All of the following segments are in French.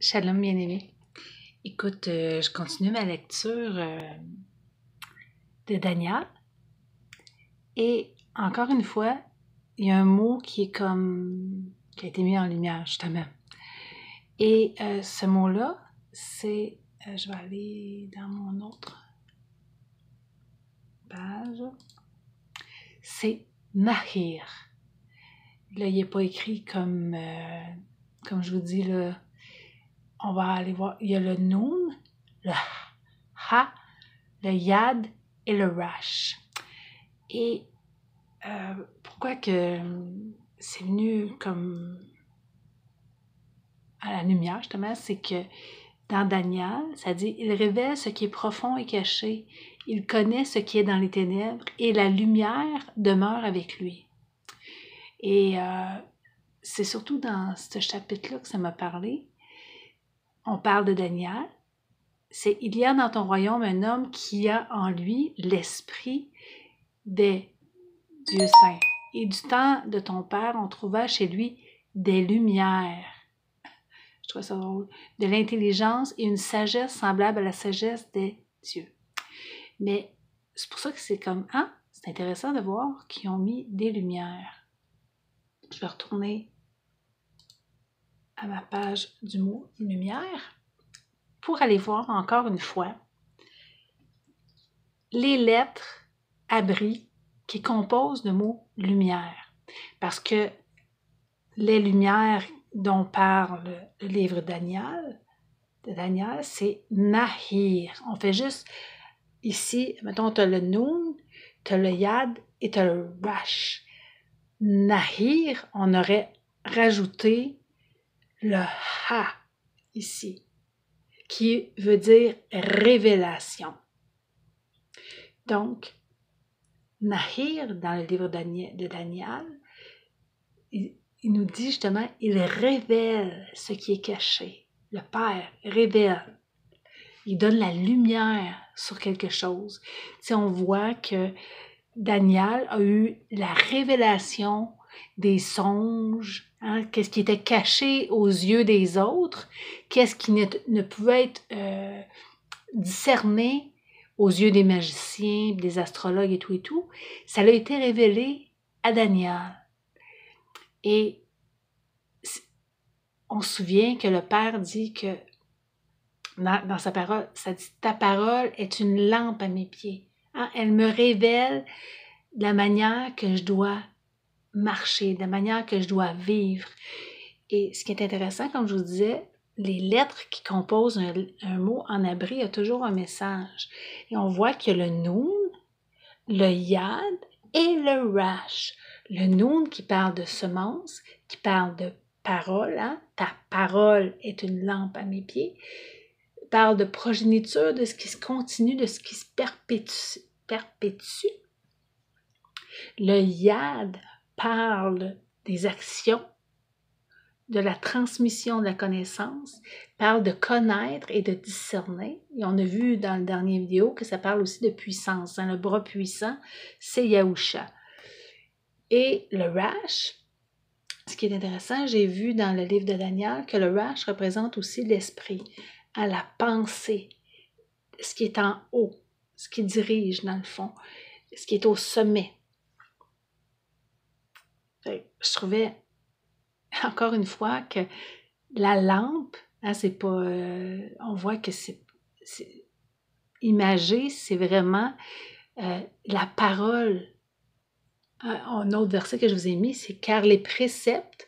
Shalom, bien-aimé. Écoute, je continue ma lecture de Daniel. Et encore une fois, il y a un mot qui a été mis en lumière, justement. Et ce mot-là, c'est... je vais aller dans mon autre page. C'est Nahir. Là, il n'est pas écrit comme je vous dis, là. On va aller voir. Il y a le Noun, le Ha, le Yad et le Rash. Et pourquoi que c'est venu comme à la lumière, justement, c'est que dans Daniel, ça dit « Il révèle ce qui est profond et caché. Il connaît ce qui est dans les ténèbres et la lumière demeure avec lui. » Et c'est surtout dans ce chapitre-là que ça m'a parlé. On parle de Daniel. C'est « Il y a dans ton royaume un homme qui a en lui l'esprit des dieux saints. Et du temps de ton père, on trouva chez lui des lumières. » Je trouve ça drôle. De l'intelligence et une sagesse semblable à la sagesse des dieux. Mais c'est pour ça que c'est comme, c'est intéressant de voir qu'ils ont mis des lumières. Je vais retourner à ma page du mot lumière pour aller voir encore une fois les lettres abris qui composent le mot lumière. Parce que les lumières dont parle le livre de Daniel, c'est Nahir. On fait juste ici, mettons, tu as le Noun, tu as le Yad et tu as le Rash. Nahir, on aurait rajouté le Ha ici, qui veut dire révélation. Donc, Nahir, dans le livre de Daniel, il nous dit justement, il révèle ce qui est caché. Le Père révèle. Il donne la lumière sur quelque chose. Tu sais, on voit que Daniel a eu la révélation des songes, qu'est-ce qui était caché aux yeux des autres, qu'est-ce qui ne pouvait être discerné aux yeux des magiciens, des astrologues et tout. Ça a été révélé à Daniel. Et on se souvient que le Père dit que dans sa parole, ça dit « Ta parole est une lampe à mes pieds. » Elle me révèle la manière que je dois marcher, la manière que je dois vivre. Et ce qui est intéressant, comme je vous disais, les lettres qui composent un mot en abri, il y a toujours un message. Et on voit qu'il y a le Noun, le Yad et le Rash. Le Noun qui parle de semence, qui parle de parole. Ta parole est une lampe à mes pieds. Parle de progéniture, de ce qui se continue, de ce qui se perpétue. Le Yad parle des actions, de la transmission de la connaissance, parle de connaître et de discerner. Et on a vu dans la dernière vidéo que ça parle aussi de puissance. Le bras puissant, c'est Yahusha. Et le Rash, ce qui est intéressant, j'ai vu dans le livre de Daniel que le Rash représente aussi l'esprit, à la pensée, ce qui est en haut, ce qui dirige dans le fond, ce qui est au sommet. Je trouvais, encore une fois, que la lampe, c'est pas... on voit que c'est imagé, c'est vraiment la parole. Un autre verset que je vous ai mis, c'est « Car le précepte,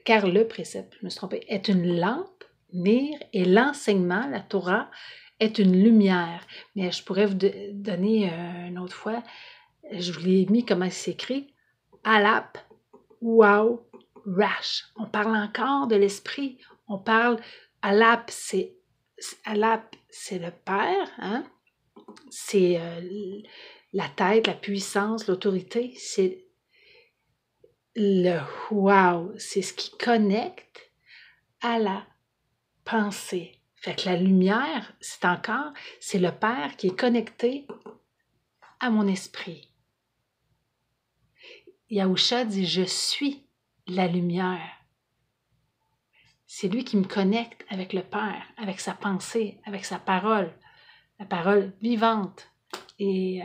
je me suis trompée, est une lampe, Nir, et l'enseignement, la Torah, est une lumière. » Mais je pourrais vous donner une autre fois, je vous l'ai mis comment c'est écrit, Alap, Wow, Rash. On parle encore de l'esprit. On parle, Alap, c'est le Père, c'est la tête, la puissance, l'autorité. C'est le wow, c'est ce qui connecte à la pensée. Fait que la lumière, c'est le Père qui est connecté à mon esprit. Yahusha dit « Je suis la lumière ». C'est lui qui me connecte avec le Père, avec sa pensée, avec sa parole, la parole vivante et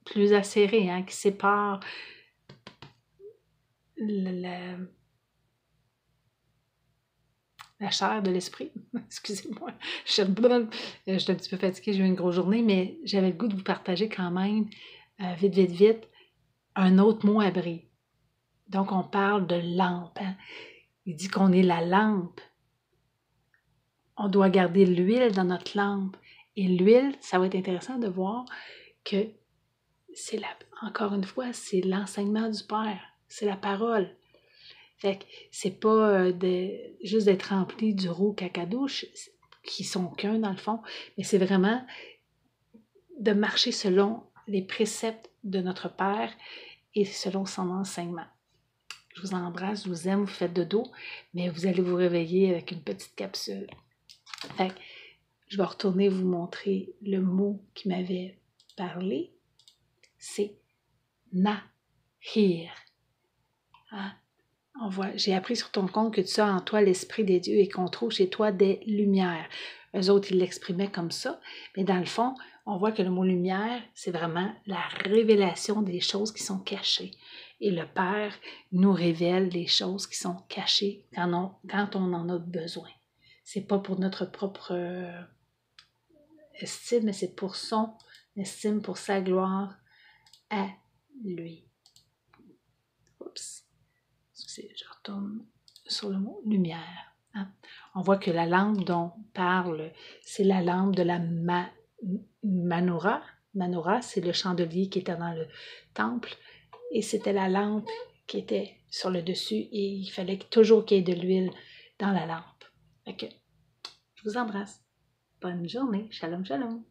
plus acérée, hein, qui sépare la chair de l'esprit. Excusez-moi, je suis un petit peu fatiguée, j'ai eu une grosse journée, mais j'avais le goût de vous partager quand même, vite, un autre mot abri. Donc, on parle de lampe. Hein? Il dit qu'on est la lampe. On doit garder l'huile dans notre lampe. Et l'huile, ça va être intéressant de voir que c'est encore une fois, c'est l'enseignement du Père. C'est la parole. Fait que c'est pas juste d'être rempli du roux cacadouche, qui sont qu'un dans le fond, mais c'est vraiment de marcher selon les préceptes de notre Père et selon son enseignement. Je vous embrasse, je vous aime, vous faites dodo, mais vous allez vous réveiller avec une petite capsule. Fait que je vais retourner vous montrer le mot qui m'avait parlé. C'est Nahir. Hein? J'ai appris sur ton compte que tu as en toi l'Esprit des dieux et qu'on trouve chez toi des lumières. Eux autres, ils l'exprimaient comme ça. Mais dans le fond, on voit que le mot lumière, c'est vraiment la révélation des choses qui sont cachées. Et le Père nous révèle les choses qui sont cachées quand on en a besoin. C'est pas pour notre propre estime, mais c'est pour son estime, pour sa gloire à lui. Oups. Je retourne sur le mot lumière. Hein? On voit que la lampe dont on parle, c'est la lampe de la Menorah. Menorah, c'est le chandelier qui était dans le temple. Et c'était la lampe qui était sur le dessus. Et il fallait toujours qu'il y ait de l'huile dans la lampe. Ok. Je vous embrasse. Bonne journée. Shalom, shalom.